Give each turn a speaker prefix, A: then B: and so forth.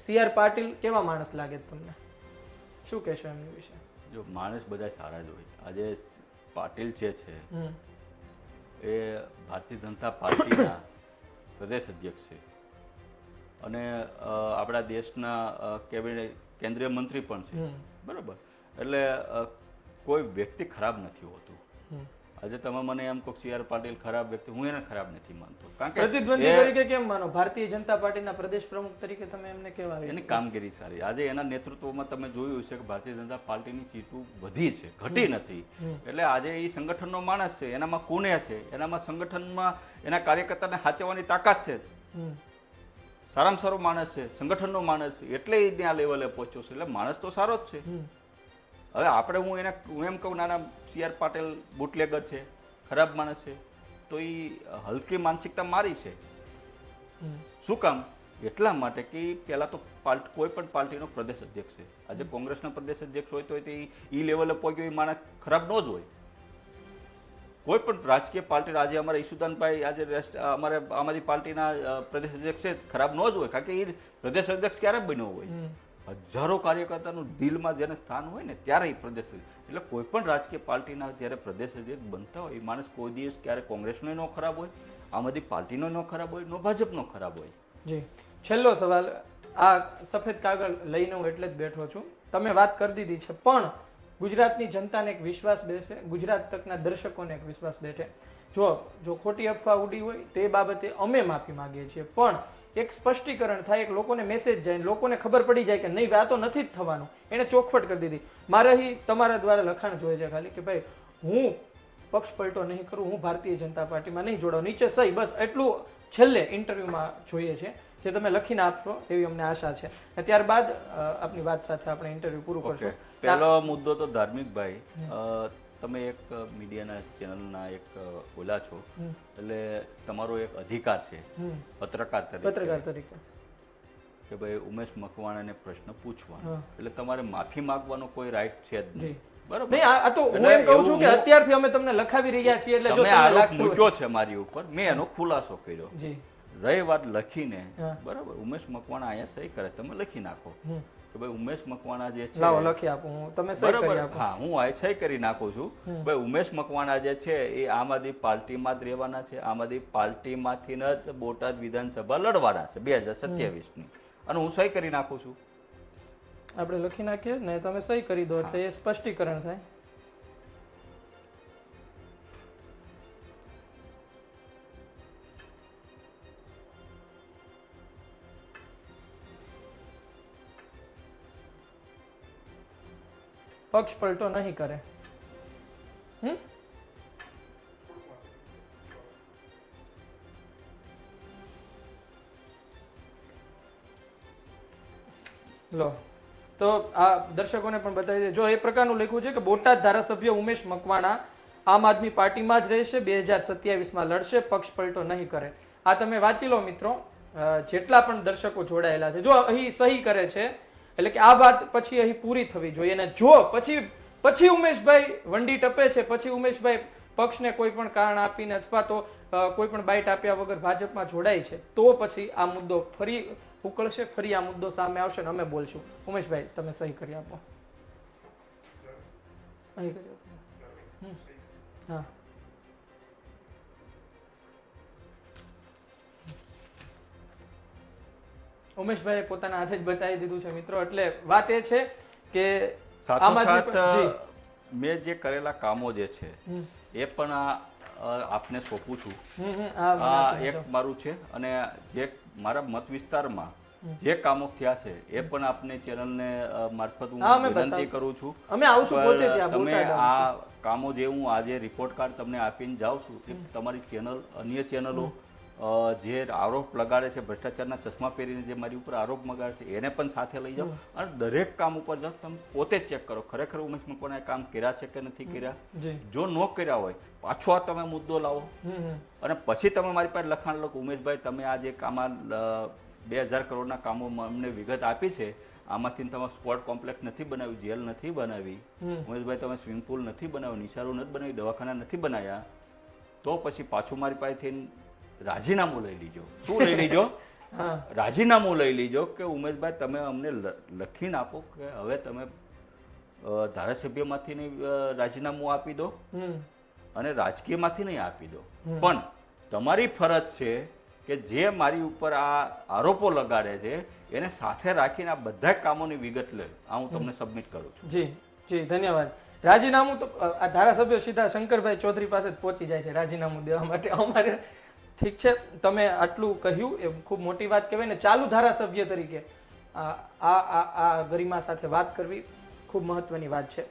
A: સી.આર. પાટીલ કેવા માણસ લાગે તમને? શું કહેશો એમની વિશે?
B: જો માણસ બધા સારા જ હોય. આજે પાટીલ છે એ ભારતીય જનતા પાર્ટીના પ્રદેશ અધ્યક્ષ છે અને આપણા દેશના કેન્દ્રીય મંત્રી પણ છે, બરાબર. એટલે કોઈ વ્યક્તિ ખરાબ નથી હોતું. આજે તમે મને એમ કહો સી.આર. પાટીલ ખરાબ વ્યક્તિ, હું એને ખરાબ નથી માનતો. કારણ કે
A: પ્રતિદ્વંદી તરીકે કેમ માનો? ભારતીય જનતા પાર્ટીના પ્રદેશ પ્રમુખ તરીકે તમે એમને કેવા?
B: એની કામગીરી સારી. આજે એના નેતૃત્વમાં તમે જોયું છે કે ભારતીય જનતા પાર્ટીની સીટો વધી છે, ઘટી નથી. એટલે આજે એ સંગઠનનો માણસ છે, એનામાં કોને છે, એનામાં સંગઠનમાં એના કાર્યકર્તાને સાચવવાની તાકાત છે. સારામાં સારો માણસ છે, સંગઠનનો માણસ છે, એટલે એ ત્યાં લેવલે પહોંચ્યો છે. એટલે માણસ તો સારો જ છે. હવે આપણે હું એમ કહું નાના સી.આર. પાટીલ બુટલેગર છે, ખરાબ માણસ છે, તો એ હલકી માનસિકતા મારી છે. શું કામ? એટલા માટે કે પહેલા તો કોઈ પણ પાર્ટીનો પ્રદેશ અધ્યક્ષ છે. આજે કોંગ્રેસનો પ્રદેશ અધ્યક્ષ હોય તો એ લેવલે પહોંચ્યો એ માણસ ખરાબ ન જ હોય. કોઈ પણ રાજકીય પાર્ટી, આજે અમારા ઈસુદાનભાઈ આજે અમારે આમ આદમી પાર્ટીના પ્રદેશ અધ્યક્ષ છે, ખરાબ ન જ હોય. કારણ કે એ પ્રદેશ અધ્યક્ષ ક્યારે બન્યો હોય? હજારો કાર્યકર્તાનું દિલમાં જેને સ્થાન હોય ને ત્યારે એ પ્રદેશ. એટલે કોઈ પણ રાજકીય પાર્ટીના જ્યારે પ્રદેશ અધ્યક્ષ બનતા હોય એ માણસ કોઈ દિવસ ક્યારે કોંગ્રેસનો ન ખરાબ હોય, આમ આદમી પાર્ટીનો ન ખરાબ હોય, નો ભાજપનો ખરાબ હોય.
A: જી, છેલ્લો સવાલ. આ સફેદ કાગળ લઈને હું એટલે જ બેઠો છું. તમે વાત કરી દીધી છે, પણ ગુજરાતની જનતાને એક વિશ્વાસ બેસે, ગુજરાત તકના દર્શકોને એક વિશ્વાસ બેઠે. જો ખોટી અફવા ઉડી હોય તે બાબતે અમે માફી માંગીએ છીએ, પણ એક સ્પષ્ટીકરણ થાય, એક લોકોને મેસેજ જાય, લોકોને ખબર પડી જાય કે નહીં, આ તો નથી જ થવાનું. એને ચોખવટ કરી દીધી. મારે તમારા દ્વારા લખાણ જોઈએ છે ખાલી કે ભાઈ હું પક્ષ પલટો નહીં કરું, હું ભારતીય જનતા પાર્ટીમાં નહીં જોડાઉં, નીચે સહી, બસ એટલું છેલ્લે ઇન્ટરવ્યુમાં જોઈએ છે, જે તમે લખીને આપશો એવી અમને આશા છે. ત્યારબાદ આપની વાત સાથે આપણે ઇન્ટરવ્યુ પૂરું કરશું.
B: પહેલો મુદ્દો તો ધાર્મિકભાઈ, તમે એક મીડિયાના ચેનલના એક ઓલા છો, એટલે તમારો એક અધિકાર છે પત્રકાર તરીકે કે ભાઈ ઉમેશ મકવાણાને પ્રશ્ન પૂછવાનો, એટલે તમારે માફી માંગવાનો કોઈ રાઈટ છે જ નહીં. બરાબર.
A: નહીં, આ તો હું એમ કહું છું કે અત્યારથી અમે તમને લખાવી રહ્યા છીએ, એટલે જો
B: તમે આરોપ મૂક્યો છે મારી ઉપર, મેં એનો ખુલાસો કર્યો. રહી વાત લખીને, બરાબર, ઉમેશ મકવાણા અહીંયા સહી કરે, તમે લખી નાખો કે ભાઈ ઉમેશ મકવાણા જે છે,
A: લાવો લખી આપો, હું તમે સહી કરી આપો.
B: હા, હું આ સહી કરી નાખું છું. ભાઈ ઉમેશ મકવાણા જે છે એ આમ આદમી પાર્ટીમાં જ રહેવાના છે, આમ આદમી પાર્ટીમાંથી જ બોટાદ વિધાનસભા લડવાના છે 2027ની, અને હું સહી કરી નાખું છું.
A: આપણે લખી નાખીએ ને, તમે સહી કરી દો એટલે એ સ્પષ્ટીકરણ થાય. પક્ષ પલટો નહીં કરે. લો, તો આ દર્શકોને પણ બતાવી દે. જો એ પ્રકારનું લખ્યું છે કે બોટાદ ધારાસભ્ય ઉમેશ મકવાણા આમ આદમી પાર્ટીમાં જ રહેશે, 2027માં લડશે, પક્ષ પલટો નહીં કરે. આ તમે વાંચી લો મિત્રો, જેટલા પણ દર્શકો જોડાયેલા છે. જો અહીં સહી કરે છે એટલે કે આ વાત પછી અહીં પૂરી થવી જોઈએ, અને જો પછી ઉમેશભાઈ વંડી ટપે છે, પછી ઉમેશભાઈ પક્ષને કોઈ પણ કારણ આપીને અથવા તો કોઈ પણ બાઇટ આપ્યા વગર ભાજપમાં જોડાય છે, તો પછી આ મુદ્દો ફરી ઉકળશે, ફરી આ મુદ્દો સામે આવશે ને અમે બોલશું. ઉમેશભાઈ, તમે સહી કરી આપો. અહીં કરી આપો. હા, ઉમેશભાઈ પોતાના હાથે જ બતાવી દીધું છે મિત્રો. એટલે વાત એ છે કે
B: સાથોસાથ મેં જે કરેલા કામો જે છે એ પણ આપને સોંપું છું. આ એક મારું છે, અને જે મારા મત વિસ્તારમાં જે કામો થયા છે એ પણ આપને ચેનલને મારફત હું વિનંતી કરું છું.
A: અમે આવશું પોતે ત્યાં.
B: તમે આ કામો જે હું આજે રિપોર્ટ કાર્ડ તમને આપીને જાઉં છું, એ તમારી ચેનલ, અન્ય ચેનલો જે આરોપ લગાડે છે, ભ્રષ્ટાચારના ચશ્મા પહેરીને જે મારી ઉપર આરોપ લગાડે છે, એને પણ સાથે લઈ જાઓ, અને દરેક કામ ઉપર જાઓ, તમે પોતે ચેક કરો ખરેખર ઉમેશ મકવાણાએ કામ કર્યા છે કે નથી કર્યા. જો ન કર્યા હોય પાછો આ તમે મુદ્દો લાવો, અને પછી તમે મારી પાસે લખાણ લખો, ઉમેશભાઈ તમે આ જે કામમાં 2000 કરોડના કામોમાં અમને વિગત આપી છે, આમાંથી તમે સ્પોર્ટ કોમ્પ્લેક્સ નથી બનાવ્યું, જેલ નથી બનાવી, ઉમેશભાઈ તમે સ્વિમિંગ પુલ નથી બનાવ્યું, નિશાળો નથી બનાવી, દવાખાના નથી બનાવ્યા, તો પછી પાછું મારી પાસેથી રાજીનામું લઈ લીજો. શું લઈ લીજો?
A: હા
B: રાજીનામું લઈ લીજો કે ઉમેશભાઈ તમે અમને લખીને આપો કે હવે તમે ધારાસભ્યમાંથી રાજીનામું આપી દો અને રાજકીયમાંથી નહીં આપી દો, પણ તમારી ફરજ છે કે જે મારી ઉપર આ આરોપો લગાડે છે એને સાથે રાખીને આ બધા કામોની વિગત લે, આ હું તમને સબમિટ કરું છું.
A: જી જી ધન્યવાદ. રાજીનામું તો આ ધારાસભ્ય સીધા શંકરભાઈ ચૌધરી પાસે જ પહોંચી જાય છે રાજીનામું દેવા માટે. અમારે ઠીક છે, તમે આટલું કહ્યું એ ખૂબ મોટી વાત કહેવાય ને. ચાલુ ધારાસભ્ય તરીકે આ ગરિમા સાથે વાત કરવી ખૂબ મહત્વની વાત છે.